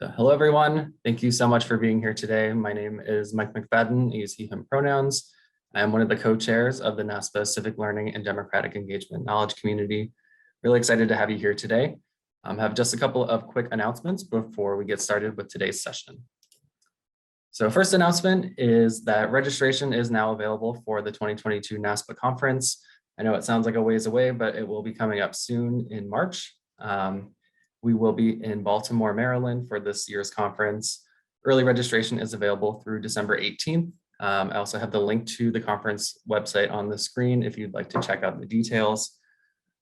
So hello, everyone. Thank you so much for being here today. My name is Mike McFadden. I use he, him pronouns. I am one of the co-chairs of the NASPA Civic Learning and Democratic Engagement Knowledge Community. Really excited to have you here today. I have just a couple of quick announcements before we get started with today's session. So first announcement is that registration is now available for the 2022 NASPA conference. I know it sounds like a ways away, but it will be coming up soon in March. We will be in Baltimore, Maryland for this year's conference. Early registration is available through December 18th. I also have the link to the conference website on the screen if you'd like to check out the details.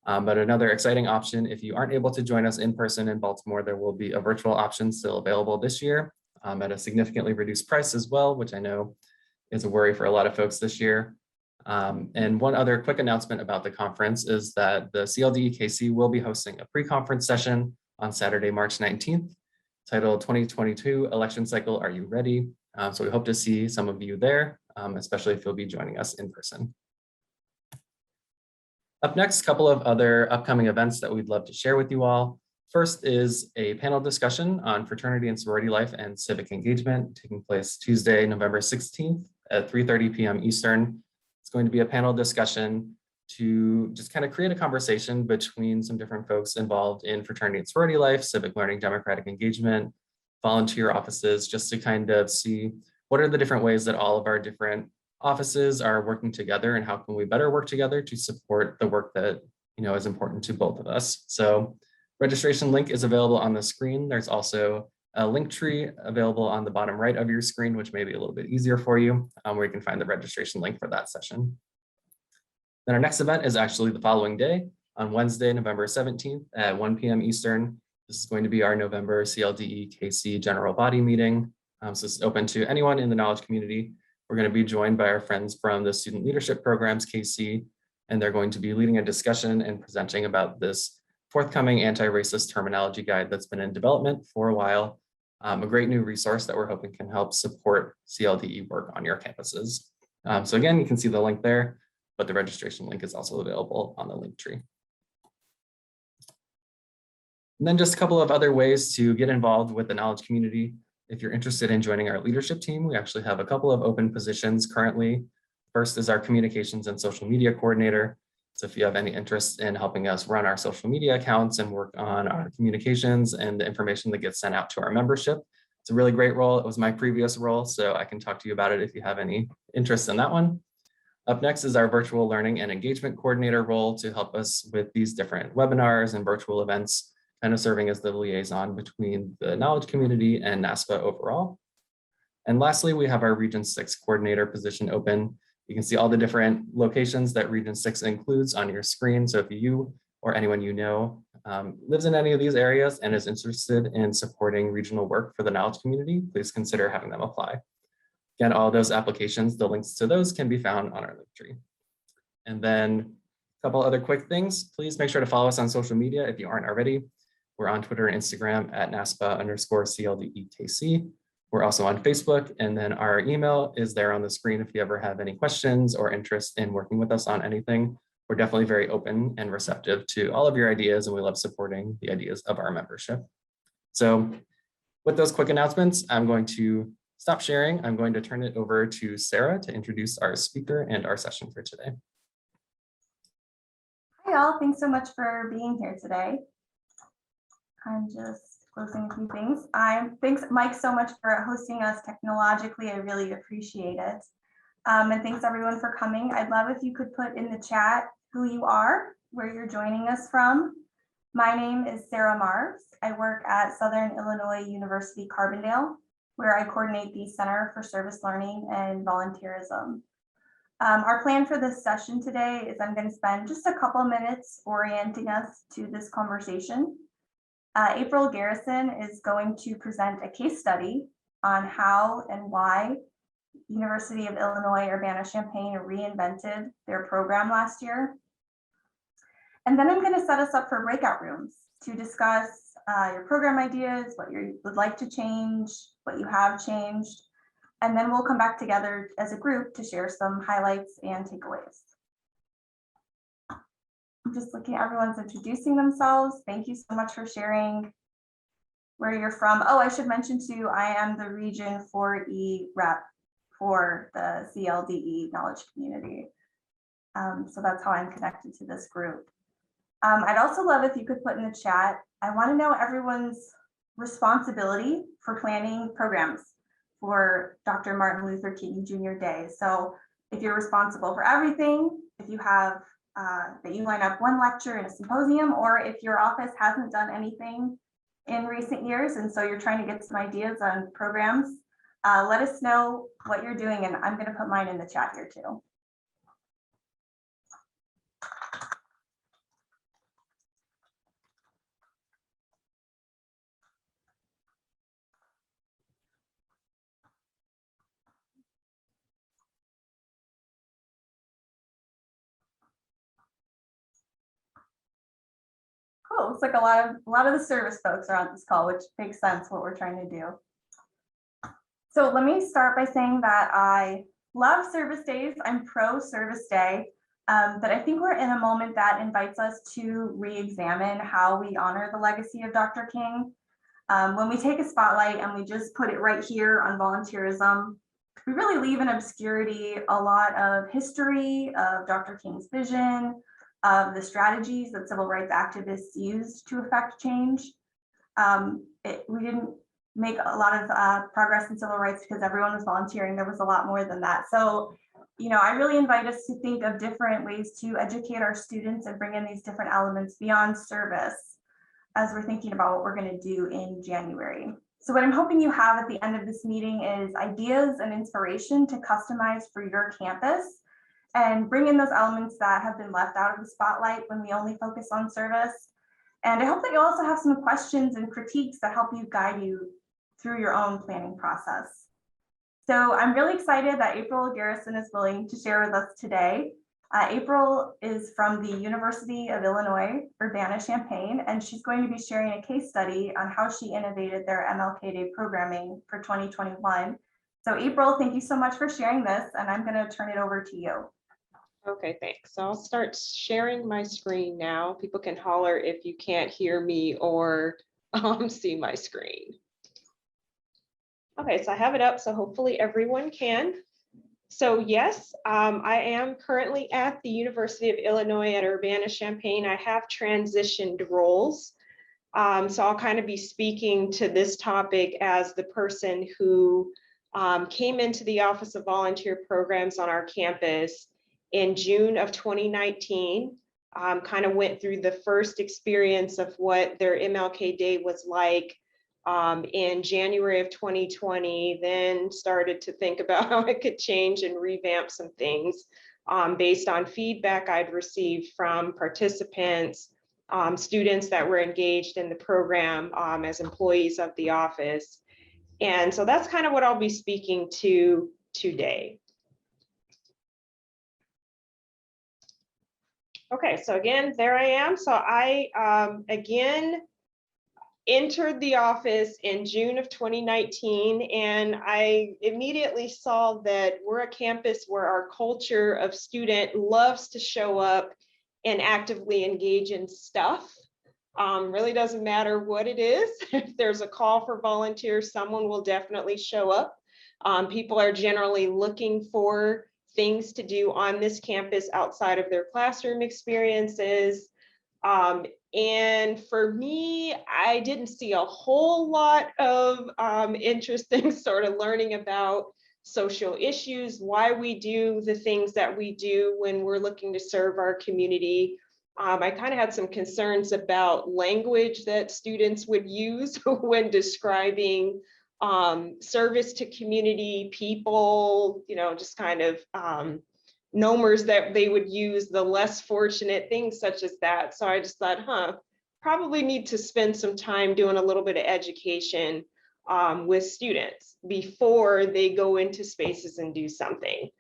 But another exciting option, if you aren't able to join us in person in Baltimore, there will be a virtual option still available this year at a significantly reduced price as well, which I know is a worry for a lot of folks this year. And one other quick announcement about the conference is that the CLDE-KC will be hosting a pre-conference session on Saturday, March 19th, titled 2022 Election Cycle, Are You Ready? So we hope to see some of you there, especially if you'll be joining us in person. Up next, a couple of other upcoming events that we'd love to share with you all. First is a panel discussion on fraternity and sorority life and civic engagement taking place Tuesday, November 16th at 3:30 p.m. Eastern. It's going to be a panel discussion to just kind of create a conversation between some different folks involved in fraternity and sorority life, civic learning, democratic engagement, volunteer offices, just to kind of see what are the different ways that all of our different offices are working together and how can we better work together to support the work that is important to both of us. So registration link is available on the screen. There's also a link tree available on the bottom right of your screen, which may be a little bit easier for you, where you can find the registration link for that session. Then our next event is actually the following day on Wednesday, November 17th at 1 p.m. Eastern. This is going to be our November CLDE-KC general body meeting. So it's open to anyone in the knowledge community. We're going to be joined by our friends from the Student Leadership Programs, KC, and they're going to be leading a discussion and presenting about this forthcoming anti-racist terminology guide that's been in development for a while. A great new resource that we're hoping can help support CLDE work on your campuses. So again, you can see the link there, but the registration link is also available on the link tree. And then just a couple of other ways to get involved with the knowledge community. If you're interested in joining our leadership team, we actually have a couple of open positions currently. First is our communications and social media coordinator. So if you have any interest in helping us run our social media accounts and work on our communications and the information that gets sent out to our membership, it's a really great role. It was my previous role, so I can talk to you about it if you have any interest in that one. Up next is our virtual learning and engagement coordinator role to help us with these different webinars and virtual events, kind of serving as the liaison between the knowledge community and NASPA overall. And lastly, we have our Region 6 coordinator position open. You can see all the different locations that Region 6 includes on your screen. So if you or anyone you know lives in any of these areas and is interested in supporting regional work for the knowledge community, please consider having them apply. Again, all those applications, the links to those can be found on our link tree. And then a couple other quick things. Please make sure to follow us on social media if you aren't already. We're on Twitter and Instagram at NASPA_CLDEKC. We're also on Facebook, and then our email is there on the screen if you ever have any questions or interest in working with us on anything. We're definitely very open and receptive to all of your ideas, and we love supporting the ideas of our membership. So with those quick announcements, I'm going to stop sharing. I'm going to turn it over to Sarah to introduce our speaker and our session for today. Hi all, thanks so much for being here today. I'm just closing a few things. Thanks Mike so much for hosting us technologically. I really appreciate it. And thanks everyone for coming. I'd love if you could put in the chat who you are, where you're joining us from. My name is Sarah Marves. I work at Southern Illinois University Carbondale, where I coordinate the Center for Service Learning and Volunteerism. Our plan for this session today is I'm going to spend just a couple minutes orienting us to this conversation. April Garrison is going to present a case study on how and why University of Illinois Urbana-Champaign reinvented their program last year. And then I'm going to set us up for breakout rooms to discuss your program ideas, what you would like to change, what you have changed, and then we'll come back together as a group to share some highlights and takeaways. I'm just looking at everyone's introducing themselves. Thank you so much for sharing where you're from. Oh, I should mention too, I am the Region 4E rep for the CLDE knowledge community. So that's how I'm connected to this group. I'd also love if you could put in the chat, I want to know everyone's responsibility for planning programs for Dr. Martin Luther King Jr. Day. So if you're responsible for everything, if you have that you line up one lecture in a symposium, or if your office hasn't done anything in recent years and so you're trying to get some ideas on programs, let us know what you're doing, and I'm going to put mine in the chat here too. Cool. Looks like a lot of the service folks are on this call, which makes sense what we're trying to do. So let me start by saying that I love service days. I'm pro service day, but I think we're in a moment that invites us to re-examine how we honor the legacy of Dr. King. When we take a spotlight and we just put it right here on volunteerism, we really leave in obscurity a lot of history of Dr. King's vision, of the strategies that civil rights activists used to affect change. We didn't make a lot of progress in civil rights because everyone was volunteering. There was a lot more than that. So, I really invite us to think of different ways to educate our students and bring in these different elements beyond service as we're thinking about what we're going to do in January. So what I'm hoping you have at the end of this meeting is ideas and inspiration to customize for your campus and bring in those elements that have been left out of the spotlight when we only focus on service. And I hope that you also have some questions and critiques that help you guide you through your own planning process. So I'm really excited that April Garrison is willing to share with us today. April is from the University of Illinois Urbana-Champaign, and she's going to be sharing a case study on how she innovated their MLK Day programming for 2021. So April, thank you so much for sharing this, and I'm going to turn it over to you. Okay, thanks. So I'll start sharing my screen now. People can holler if you can't hear me or see my screen. Okay, so I have it up, so hopefully everyone can. So yes, I am currently at the University of Illinois at Urbana-Champaign. I have transitioned roles. So I'll kind of be speaking to this topic as the person who came into the Office of Volunteer Programs on our campus in June of 2019, kind of went through the first experience of what their MLK Day was like in January of 2020, then started to think about how I could change and revamp some things based on feedback I'd received from participants, students that were engaged in the program as employees of the office. And so that's kind of what I'll be speaking to today. Okay, so again, there I am. So I, again, entered the office in June of 2019, and I immediately saw that we're a campus where our culture of student loves to show up and actively engage in stuff. Really doesn't matter what it is. If there's a call for volunteers, someone will definitely show up. People are generally looking for things to do on this campus outside of their classroom experiences. And for me, I didn't see a whole lot of interest in sort of learning about social issues, why we do the things that we do when we're looking to serve our community. I kind of had some concerns about language that students would use when describing service to community, people, just kind of nomers that they would use, the less fortunate, things such as that. So I just thought, probably need to spend some time doing a little bit of education with students before they go into spaces and do something.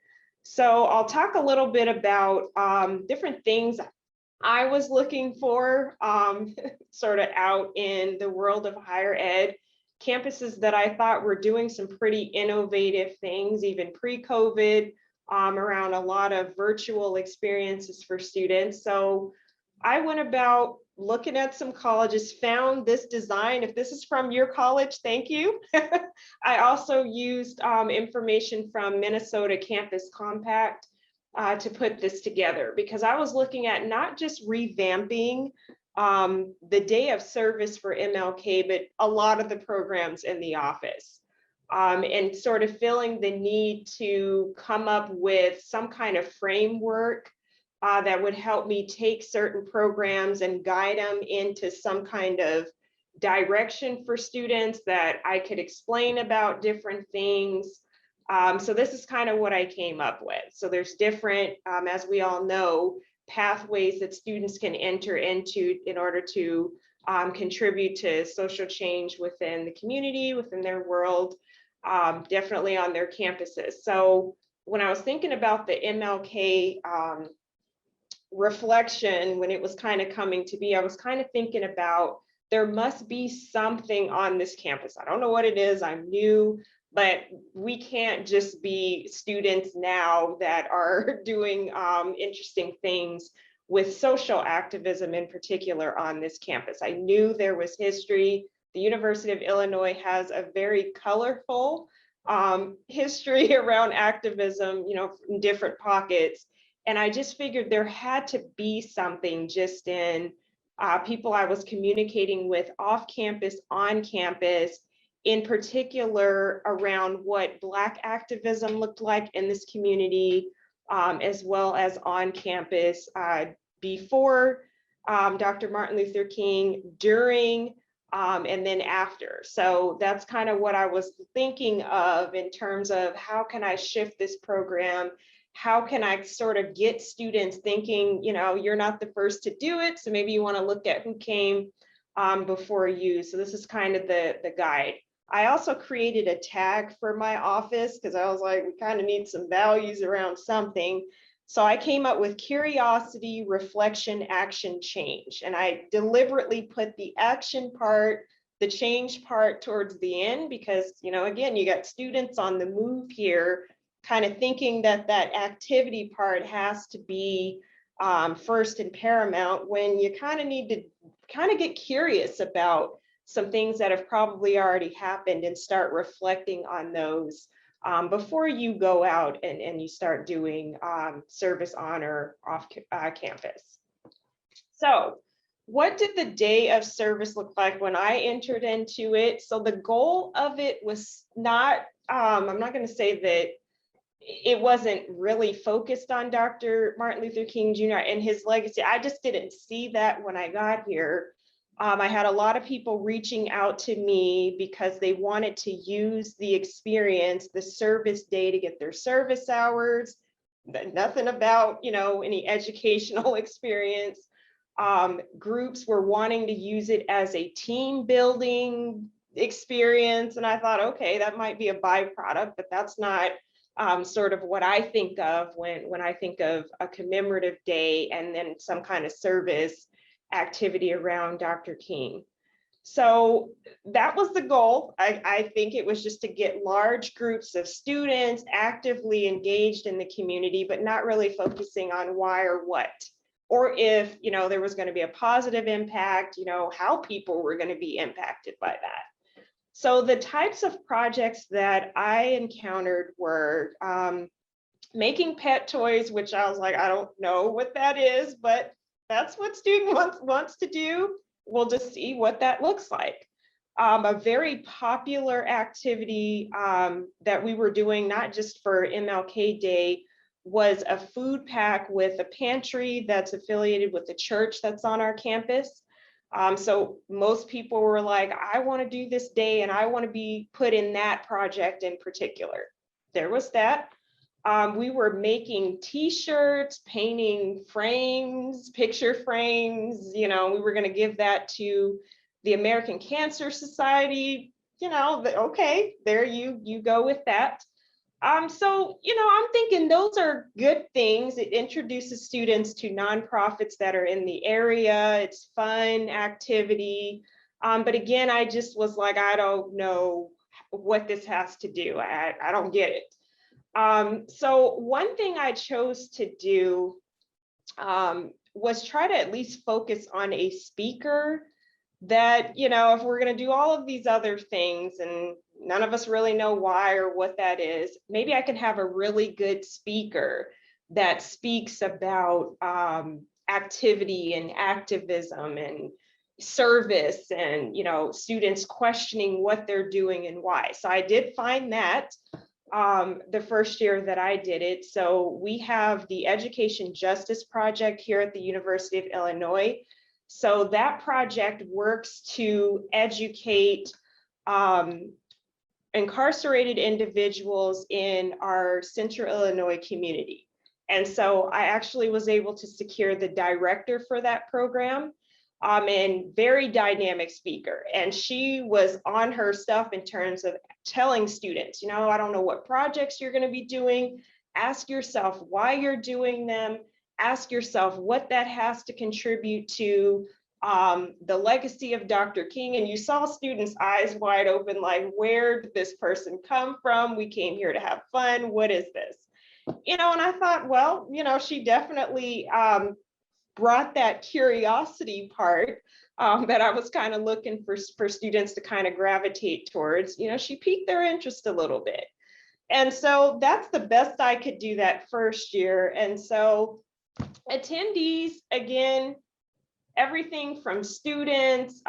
So I'll talk a little bit about different things I was looking for sort of out in the world of higher ed. Campuses that I thought were doing some pretty innovative things, even pre-COVID, around a lot of virtual experiences for students. So I went about looking at some colleges, found this design. If this is from your college, thank you. I also used information from Minnesota Campus Compact to put this together, because I was looking at not just revamping the day of service for MLK, but a lot of the programs in the office, and sort of feeling the need to come up with some kind of framework that would help me take certain programs and guide them into some kind of direction for students that I could explain about different things. So this is kind of what I came up with. So there's different, as we all know, pathways that students can enter into in order to contribute to social change within the community, within their world, definitely on their campuses. So when I was thinking about the MLK reflection, when it was kind of coming to be, I was kind of thinking about there must be something on this campus. I don't know what it is, I'm new, but we can't just be students now that are doing interesting things with social activism in particular on this campus. I knew there was history. The University of Illinois has a very colorful history around activism, you know, in different pockets. And I just figured there had to be something just in people I was communicating with off campus, on campus, in particular around what Black activism looked like in this community, as well as on campus before Dr. Martin Luther King, during, and then after. So that's kind of what I was thinking of in terms of how can I shift this program? How can I sort of get students thinking, you know, you're not the first to do it, so maybe you want to look at who came before you. So this is kind of the guide. I also created a tag for my office because I was like, we kind of need some values around something. So I came up with curiosity, reflection, action, change. And I deliberately put the action part, the change part towards the end, because, you know, again, you got students on the move here, kind of thinking that that activity part has to be first and paramount, when you kind of need to kind of get curious about some things that have probably already happened and start reflecting on those before you go out and you start doing service on or off campus. So what did the day of service look like when I entered into it? So the goal of it was not, I'm not going to say that it wasn't really focused on Dr. Martin Luther King Jr. and his legacy. I just didn't see that when I got here. I had a lot of people reaching out to me because they wanted to use the experience, the service day, to get their service hours. Nothing about, you know, any educational experience. Groups were wanting to use it as a team building experience. And I thought, okay, that might be a byproduct, but that's not sort of what I think of when I think of a commemorative day and then some kind of service activity around Dr. King. So that was the goal. I think it was just to get large groups of students actively engaged in the community, but not really focusing on why or what, or if, you know, there was going to be a positive impact, you know, how people were going to be impacted by that. So the types of projects that I encountered were making pet toys, which I was like, I don't know what that is, but that's what student wants to do. We'll just see what that looks like. A very popular activity that we were doing, not just for MLK Day, was a food pack with a pantry that's affiliated with the church that's on our campus. So most people were like, I want to do this day and I want to be put in that project in particular. There was that. We were making t-shirts, painting frames, picture frames, you know, we were going to give that to the American Cancer Society, you know, okay, there you go with that. So, you know, I'm thinking those are good things. It introduces students to nonprofits that are in the area. It's fun activity. But again, I just was like, I don't know what this has to do. I don't get it. So one thing I chose to do was try to at least focus on a speaker that, you know, if we're going to do all of these other things and none of us really know why or what that is, maybe I can have a really good speaker that speaks about activity and activism and service and, you know, students questioning what they're doing and why. So I did find that the first year that I did it. So we have the Education Justice Project here at the University of Illinois. So that project works to educate incarcerated individuals in our Central Illinois community. And so I actually was able to secure the director for that program, and very dynamic speaker. And she was on her stuff in terms of telling students, you know, I don't know what projects you're going to be doing. Ask yourself why you're doing them. Ask yourself what that has to contribute to the legacy of Dr. King. And you saw students' eyes wide open, like, where did this person come from? We came here to have fun. What is this? You know, and I thought, well, you know, she definitely brought that curiosity part that I was kind of looking for students to kind of gravitate towards. You know, she piqued their interest a little bit. And so that's the best I could do that first year. And so attendees, again, everything from students,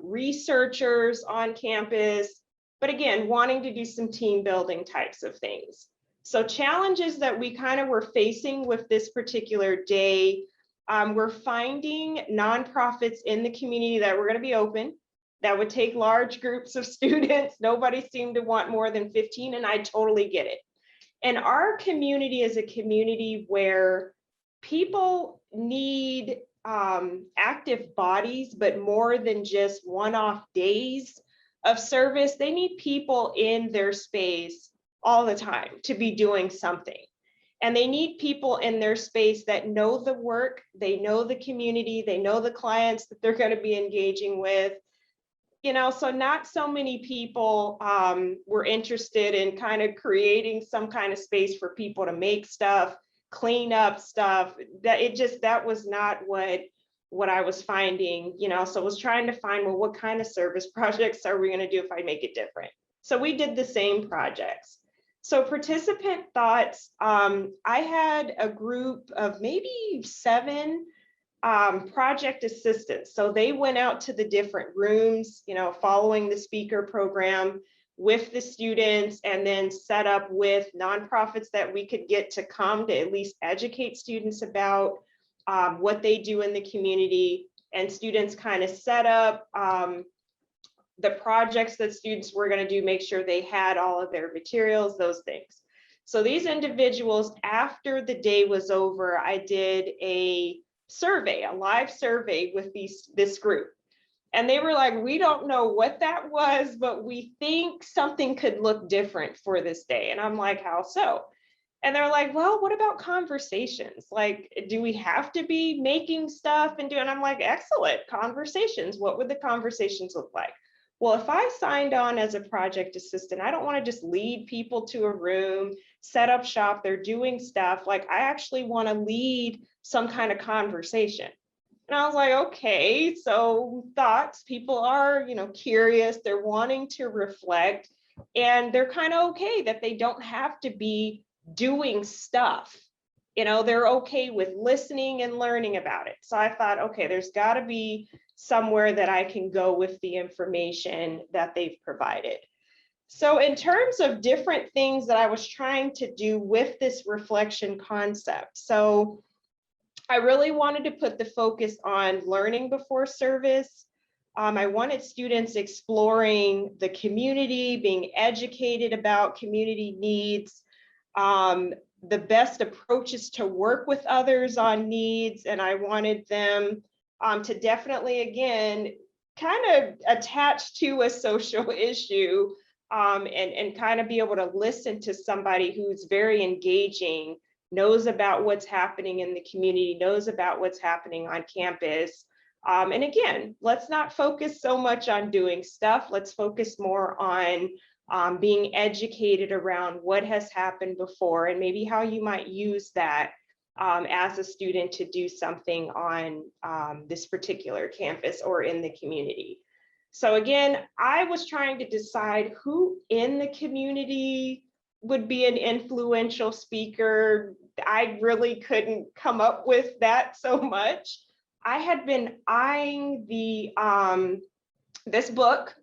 researchers on campus, but again, wanting to do some team building types of things. So challenges that we kind of were facing with this particular day, we're finding nonprofits in the community that were going to be open, that would take large groups of students. Nobody seemed to want more than 15, and I totally get it. And our community is a community where people need active bodies, but more than just one-off days of service. They need people in their space all the time to be doing something. And they need people in their space that know the work, they know the community, they know the clients that they're going to be engaging with. You know, so not so many people were interested in kind of creating some kind of space for people to make stuff, clean up stuff. That was not what I was finding, you know. So I was trying to find, well, what kind of service projects are we going to do if I make it different? So we did the same projects. So participant thoughts, I had a group of maybe 7 project assistants. So they went out to the different rooms, you know, following the speaker program with the students, and then set up with nonprofits that we could get to come to at least educate students about what they do in the community. And students kind of set up the projects that students were going to do, make sure they had all of their materials, those things. So these individuals, after the day was over, I did a survey, a live survey with this group. And they were like, we don't know what that was, but we think something could look different for this day. And I'm like, how so? And they're like, well, what about conversations? Like, do we have to be making stuff and doing? And I'm like, excellent, conversations. What would the conversations look like? Well, if I signed on as a project assistant, I don't want to just lead people to a room, set up shop, they're doing stuff. Like, I actually want to lead some kind of conversation. And I was like, okay, so thoughts, people are, you know, curious, they're wanting to reflect, and they're kind of okay that they don't have to be doing stuff. You know, they're okay with listening and learning about it. So I thought, okay, there's got to be somewhere that I can go with the information that they've provided. So in terms of different things that I was trying to do with this reflection concept, so I really wanted to put the focus on learning before service. I wanted students exploring the community, being educated about community needs, the best approaches to work with others on needs. And I wanted them to definitely, again, kind of attach to a social issue, and kind of be able to listen to somebody who's very engaging, knows about what's happening in the community, knows about what's happening on campus. And again, let's not focus so much on doing stuff. Let's focus more on being educated around what has happened before and maybe how you might use that as a student to do something on this particular campus or in the community. So again, I was trying to decide who in the community would be an influential speaker. I really couldn't come up with that so much. I had been eyeing the this book,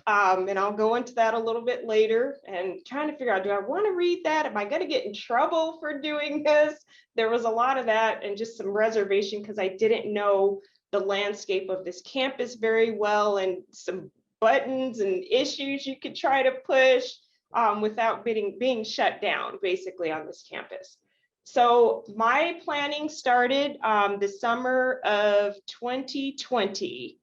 and I'll go into that a little bit later, and trying to figure out, do I want to read that? Am I going to get in trouble for doing this? There was a lot of that and just some reservation because I didn't know the landscape of this campus very well, and some buttons and issues you could try to push without being shut down basically on this campus. So my planning started the summer of 2020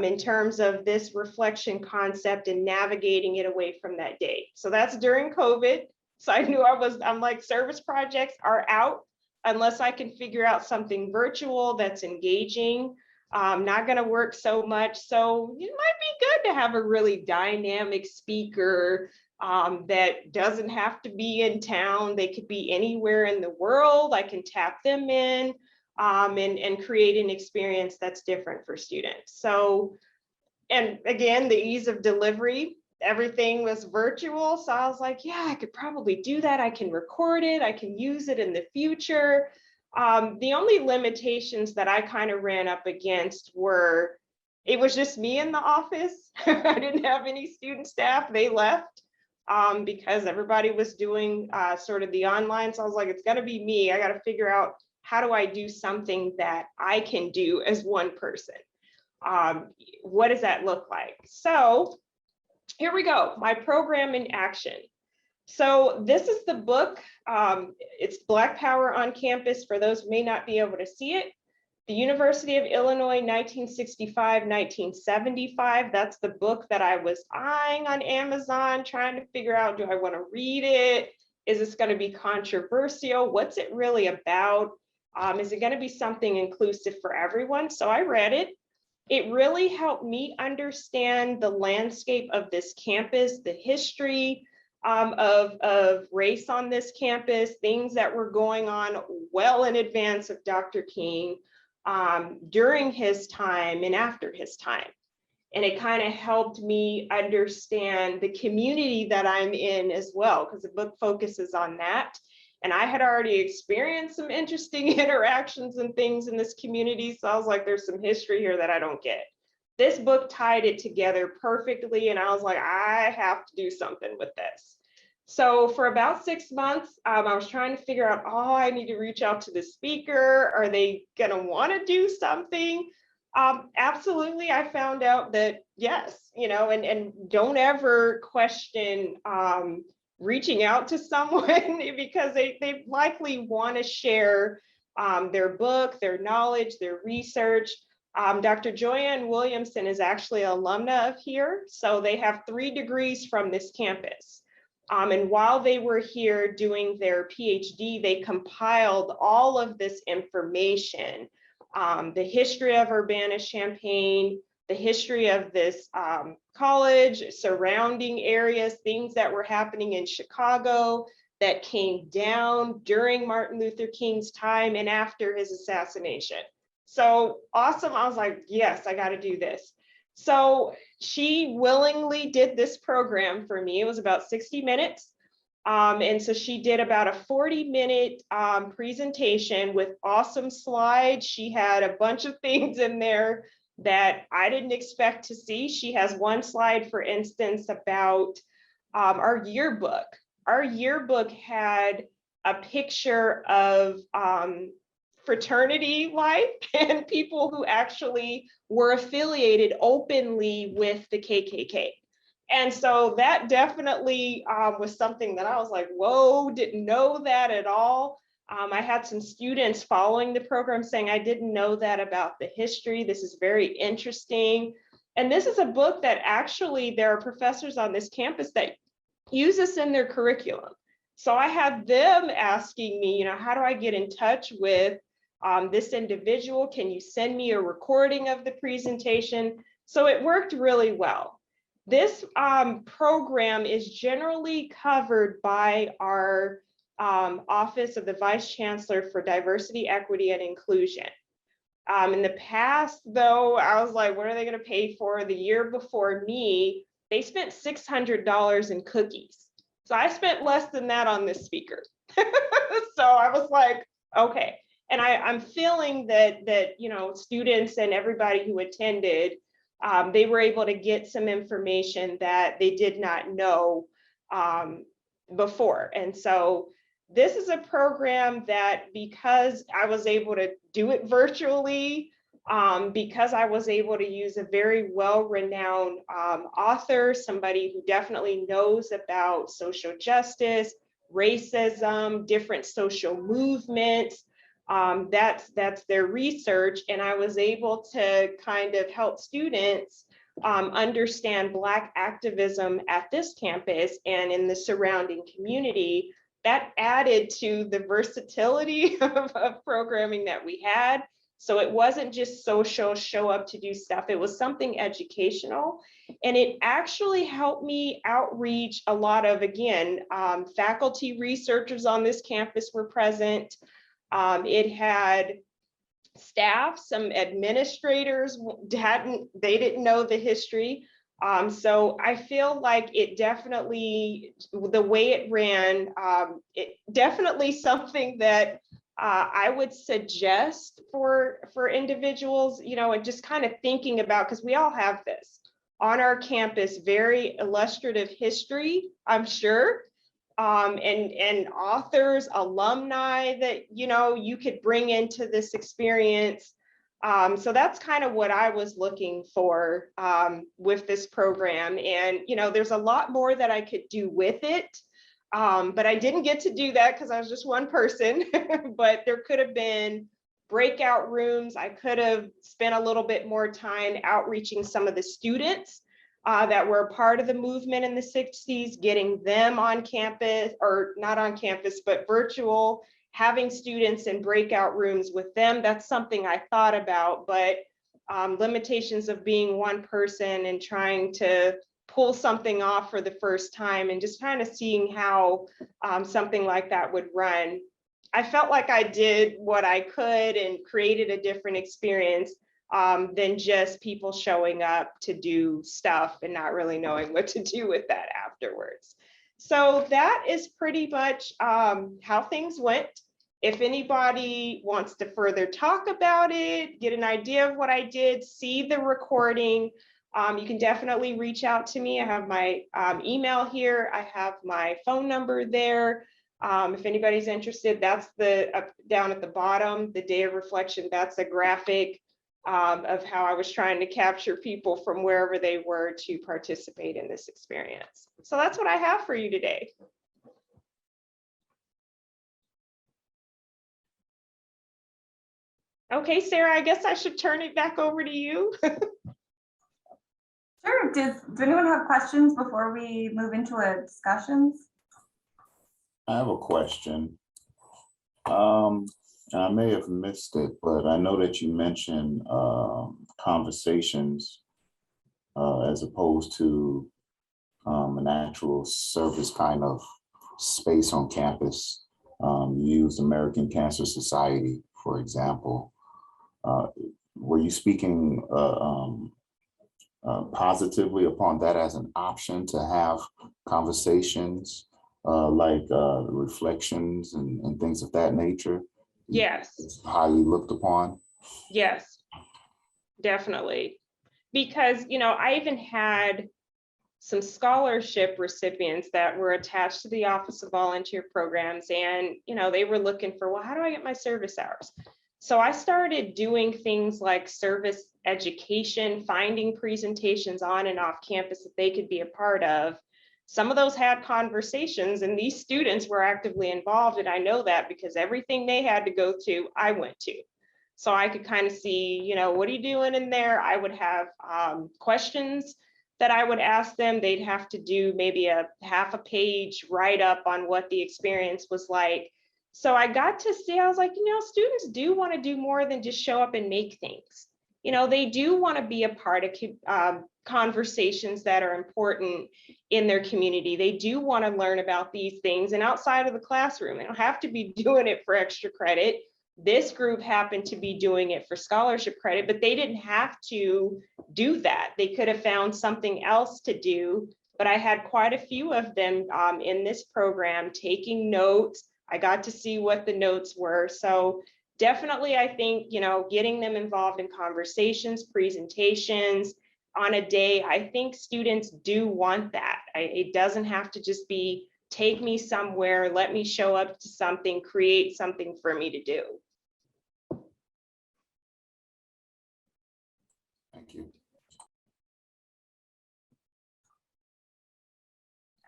in terms of this reflection concept and navigating it away from that date. So that's during COVID. So I knew I'm like, service projects are out unless I can figure out something virtual that's engaging. Not going to work so much. So it might be good to have a really dynamic speaker that doesn't have to be in town. They could be anywhere in the world. I can tap them in and create an experience that's different for students. So, and again, the ease of delivery, everything was virtual. So I was like, yeah, I could probably do that. I can record it. I can use it in the future. The only limitations that I kind of ran up against were, it was just me in the office. I didn't have any student staff. They left because everybody was doing sort of the online. So I was like, it's got to be me. I got to figure out, how do I do something that I can do as one person? What does that look like? So here we go, my program in action. So this is the book. It's Black Power on Campus, for those who may not be able to see it. The University of Illinois, 1965-1975. That's the book that I was eyeing on Amazon, trying to figure out, do I want to read it? Is this going to be controversial? What's it really about? Is it going to be something inclusive for everyone? So I read it. It really helped me understand the landscape of this campus, the history of race on this campus, things that were going on well in advance of Dr. King, during his time and after his time. And it kind of helped me understand the community that I'm in as well, because the book focuses on that. And I had already experienced some interesting interactions and things in this community. So I was like, there's some history here that I don't get. This book tied it together perfectly. And I was like, I have to do something with this. So for about 6 months, I was trying to figure out, oh, I need to reach out to the speaker. Are they going to want to do something? Absolutely. I found out that yes, and don't ever question reaching out to someone because they likely want to share their book, their knowledge, their research. Dr. Joyanne Williamson is actually an alumna of here. So they have 3 degrees from this campus. And while they were here doing their PhD, they compiled all of this information, the history of Urbana-Champaign, the history of this college, surrounding areas, things that were happening in Chicago that came down during Martin Luther King's time and after his assassination. So awesome. I was like, yes, I got to do this. So she willingly did this program for me. It was about 60 minutes. And so she did about a 40-minute presentation with awesome slides. She had a bunch of things in there that I didn't expect to see. She has one slide, for instance, about our yearbook. Our yearbook had a picture of fraternity life and people who actually were affiliated openly with the KKK. And so that definitely was something that I was like, whoa, didn't know that at all. I had some students following the program saying, I didn't know that about the history. This is very interesting. And this is a book that actually there are professors on this campus that use this in their curriculum. So I had them asking me, how do I get in touch with this individual? Can you send me a recording of the presentation? So it worked really well. This program is generally covered by our Office of the Vice Chancellor for Diversity, Equity, and Inclusion. In the past, though, I was like, what are they going to pay for? The year before me, they spent $600 in cookies. So I spent less than that on this speaker. So I was like, okay. And I'm feeling that you know, students and everybody who attended, they were able to get some information that they did not know before. And so this is a program that, because I was able to do it virtually, because I was able to use a very well-renowned author, somebody who definitely knows about social justice, racism, different social movements, that's their research. And I was able to kind of help students understand Black activism at this campus and in the surrounding community. That added to the versatility of programming that we had. So it wasn't just social, show up to do stuff. It was something educational. And it actually helped me outreach a lot of, again, faculty researchers on this campus were present. It had staff, some administrators they didn't know the history. So I feel like it definitely, the way it ran, it definitely something that I would suggest for individuals, you know, and just kind of thinking about, because we all have this on our campus, very illustrative history, I'm sure, and authors, alumni that, you know, you could bring into this experience. So that's kind of what I was looking for with this program. And, you know, there's a lot more that I could do with it. But I didn't get to do that because I was just one person, but there could have been breakout rooms. I could have spent a little bit more time outreaching some of the students that were a part of the movement in the 60s, getting them on campus, or not on campus, but virtual, having students in breakout rooms with them. That's something I thought about, but limitations of being one person and trying to pull something off for the first time and just kind of seeing how something like that would run. I felt like I did what I could and created a different experience than just people showing up to do stuff and not really knowing what to do with that afterwards. So that is pretty much how things went. If anybody wants to further talk about it, get an idea of what I did, see the recording, you can definitely reach out to me. I have my email here. I have my phone number there. If anybody's interested, that's down at the bottom, the day of reflection. That's a graphic of how I was trying to capture people from wherever they were to participate in this experience. So that's what I have for you today. Okay, Sarah, I guess I should turn it back over to you. Sure. Does anyone have questions before we move into a discussions? I have a question. And I may have missed it, but I know that you mentioned conversations as opposed to an actual service kind of space on campus. You used American Cancer Society, for example. Were you speaking positively upon that as an option to have conversations like reflections and things of that nature? Yes. Highly looked upon? Yes, definitely. Because, you know, I even had some scholarship recipients that were attached to the Office of Volunteer Programs, and, you know, they were looking for, well, how do I get my service hours? So I started doing things like service education, finding presentations on and off campus that they could be a part of. Some of those had conversations, and these students were actively involved. And I know that because everything they had to go to, I went to. So I could kind of see, you know, what are you doing in there? I would have questions that I would ask them. They'd have to do maybe a half a page write-up on what the experience was like. So I got to see, I was like, you know, students do want to do more than just show up and make things. You know, they do want to be a part of conversations that are important in their community. They do want to learn about these things and outside of the classroom. They don't have to be doing it for extra credit. This group happened to be doing it for scholarship credit, but they didn't have to do that. They could have found something else to do. But I had quite a few of them in this program taking notes. I got to see what the notes were. So definitely, I think, getting them involved in conversations, presentations on a day, I think students do want that. It doesn't have to just be take me somewhere, let me show up to something, create something for me to do. Thank you.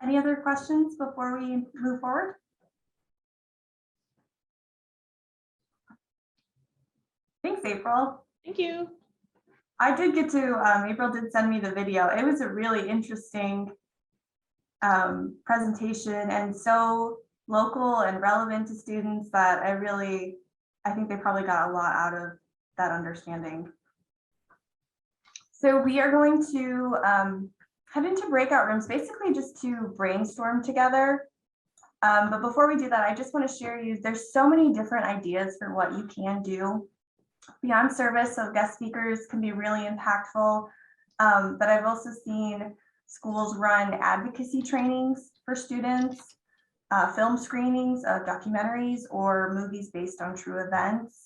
Any other questions before we move forward? Thanks, April. Thank you. I did get to, April did send me the video. It was a really interesting presentation and so local and relevant to students that I think they probably got a lot out of that understanding. So we are going to head into breakout rooms, basically just to brainstorm together. But before we do that, I just want to share there's so many different ideas for what you can do beyond service. So guest speakers can be really impactful. But I've also seen schools run advocacy trainings for students, film screenings of documentaries or movies based on true events.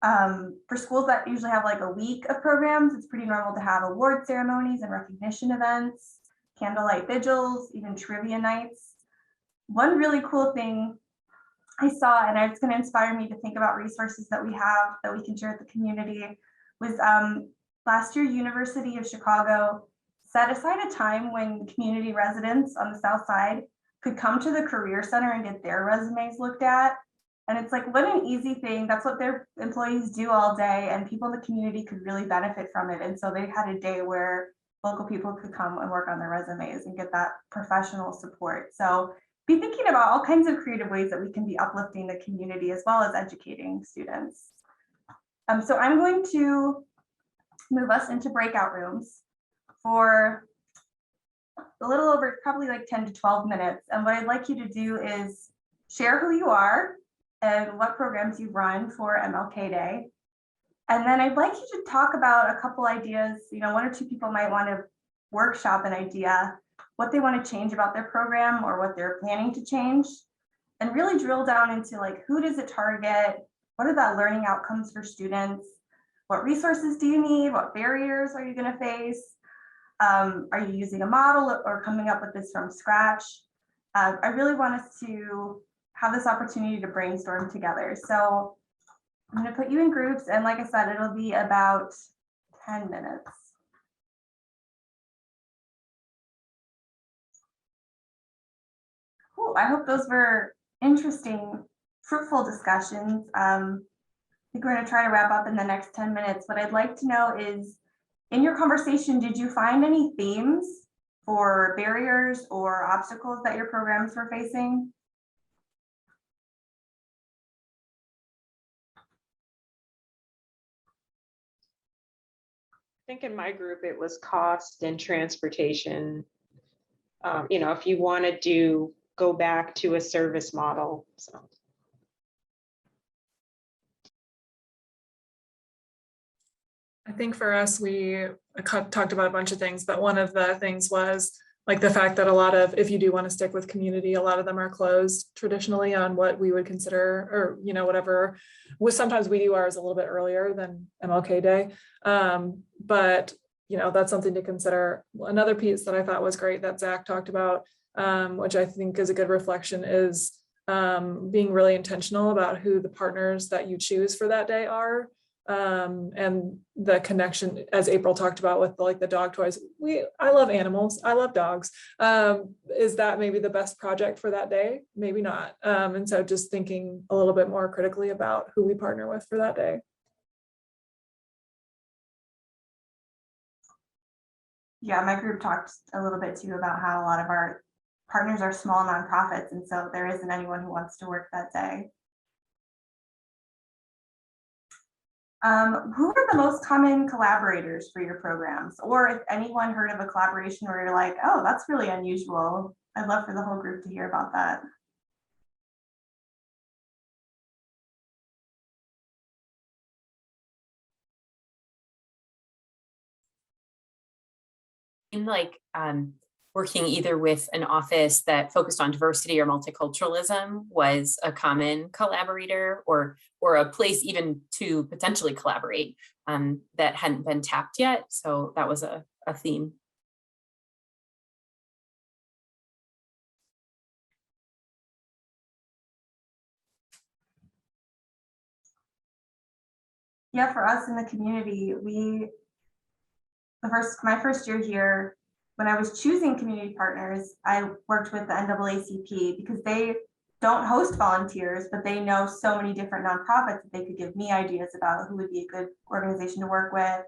For schools that usually have like a week of programs, it's pretty normal to have award ceremonies and recognition events, candlelight vigils, even trivia nights. One really cool thing I saw, and it's going to inspire me to think about resources that we have that we can share with the community, was last year, University of Chicago set aside a time when community residents on the South Side could come to the Career Center and get their resumes looked at. And it's like, what an easy thing. That's what their employees do all day, and people in the community could really benefit from it. And so they had a day where local people could come and work on their resumes and get that professional support. So be thinking about all kinds of creative ways that we can be uplifting the community as well as educating students. So I'm going to move us into breakout rooms for a little over probably like 10 to 12 minutes. And what I'd like you to do is share who you are and what programs you've run for MLK Day. And then I'd like you to talk about a couple ideas. One or two people might want to workshop an idea, what they want to change about their program or what they're planning to change, and really drill down into like, who does it target? What are the learning outcomes for students? What resources do you need? What barriers are you going to face? Are you using a model or coming up with this from scratch? I really want us to have this opportunity to brainstorm together. So I'm going to put you in groups, and like I said, it'll be about 10 minutes. Cool. I hope those were interesting, fruitful discussions. I think we're going to try to wrap up in the next 10 minutes. What I'd like to know is, in your conversation, did you find any themes for barriers or obstacles that your programs were facing? I think in my group, it was cost and transportation. If you want to go back to a service model. So. I think for us, we talked about a bunch of things, but one of the things was like the fact that a lot of, if you do want to stick with community, a lot of them are closed traditionally on what we would consider, or, whatever, sometimes we do ours a little bit earlier than MLK Day. But, that's something to consider. Another piece that I thought was great that Zach talked about, which I think is a good reflection, is being really intentional about who the partners that you choose for that day are. And the connection, as April talked about with the dog toys, I love animals, I love dogs. Is that maybe the best project for that day? Maybe not. And so just thinking a little bit more critically about who we partner with for that day. Yeah, my group talked a little bit too about how a lot of our partners are small nonprofits, and so there isn't anyone who wants to work that day. Who are the most common collaborators for your programs? Or if anyone heard of a collaboration where you're like, oh, that's really unusual. I'd love for the whole group to hear about that. In like working either with an office that focused on diversity or multiculturalism was a common collaborator, or a place even to potentially collaborate that hadn't been tapped yet. So that was a theme. Yeah, for us in the community, my first year here, when I was choosing community partners, I worked with the NAACP because they don't host volunteers, but they know so many different nonprofits that they could give me ideas about who would be a good organization to work with,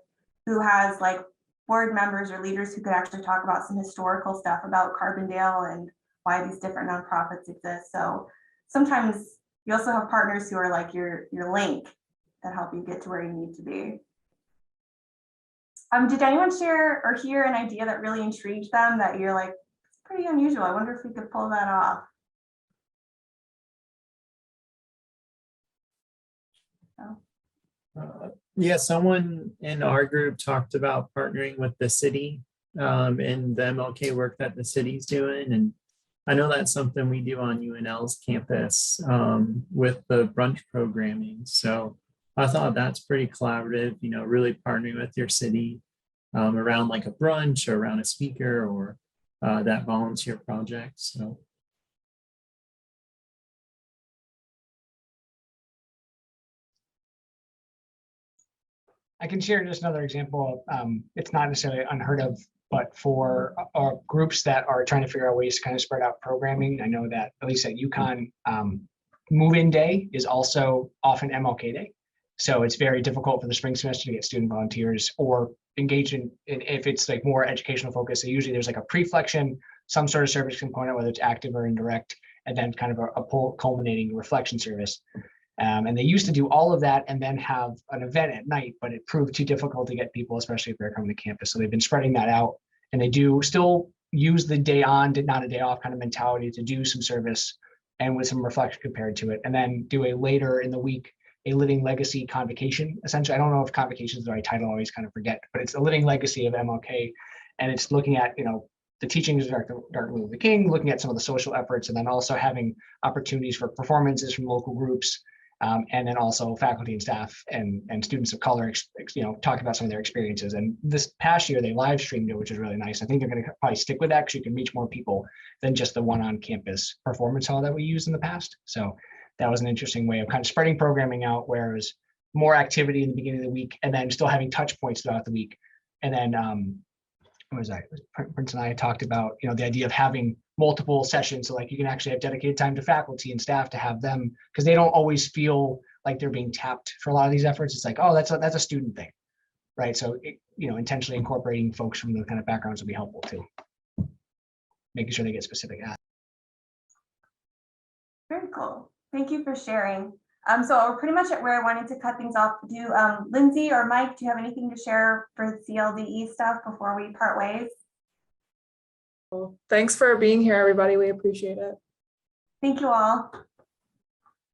who has like board members or leaders who could actually talk about some historical stuff about Carbondale and why these different nonprofits exist. So sometimes you also have partners who are like your link that help you get to where you need to be. Did anyone share or hear an idea that really intrigued them that you're like, it's pretty unusual? I wonder if we could pull that off. Yeah, someone in our group talked about partnering with the city and the MLK work that the city's doing. And I know that's something we do on UNL's campus with the brunch programming. So I thought that's pretty collaborative, you know, really partnering with your city around like a brunch or around a speaker or that volunteer project. So. I can share just another example. It's not necessarily unheard of, but for groups that are trying to figure out ways to kind of spread out programming, I know that at least at UConn, move-in day is also often MLK Day. So it's very difficult for the spring semester to get student volunteers or engage in if it's like more educational focus. So usually there's like a pre-flexion, some sort of service component, whether it's active or indirect, and then kind of a culminating reflection service. And they used to do all of that and then have an event at night, but it proved too difficult to get people, especially if they're coming to campus. So they've been spreading that out, and they do still use the day on, not a day off kind of mentality to do some service and with some reflection compared to it. And then do a later in the week, a living legacy convocation. Essentially, I don't know if convocation is the right title, I always kind of forget, but it's a living legacy of MLK. And it's looking at, you know, the teachings of Dr. Martin Luther King, looking at some of the social efforts, and then also having opportunities for performances from local groups. And then also faculty and staff and students of color, you know, talk about some of their experiences. And this past year, they live streamed it, which is really nice. I think they're going to probably stick with that because you can reach more people than just the one on campus performance hall that we used in the past. So that was an interesting way of kind of spreading programming out, where it was more activity in the beginning of the week and then still having touch points throughout the week. And then what was that? Prince and I talked about, you know, the idea of having multiple sessions. So like you can actually have dedicated time to faculty and staff to have them, because they don't always feel like they're being tapped for a lot of these efforts. It's like, oh, that's a student thing, right? So, you know, intentionally incorporating folks from the kind of backgrounds would be helpful too. Making sure they get specific at. Very cool. Thank you for sharing. So we're pretty much at where I wanted to cut things off. Do Lindsay or Mike, do you have anything to share for CLDE stuff before we part ways? Thanks for being here, everybody. We appreciate it. Thank you all.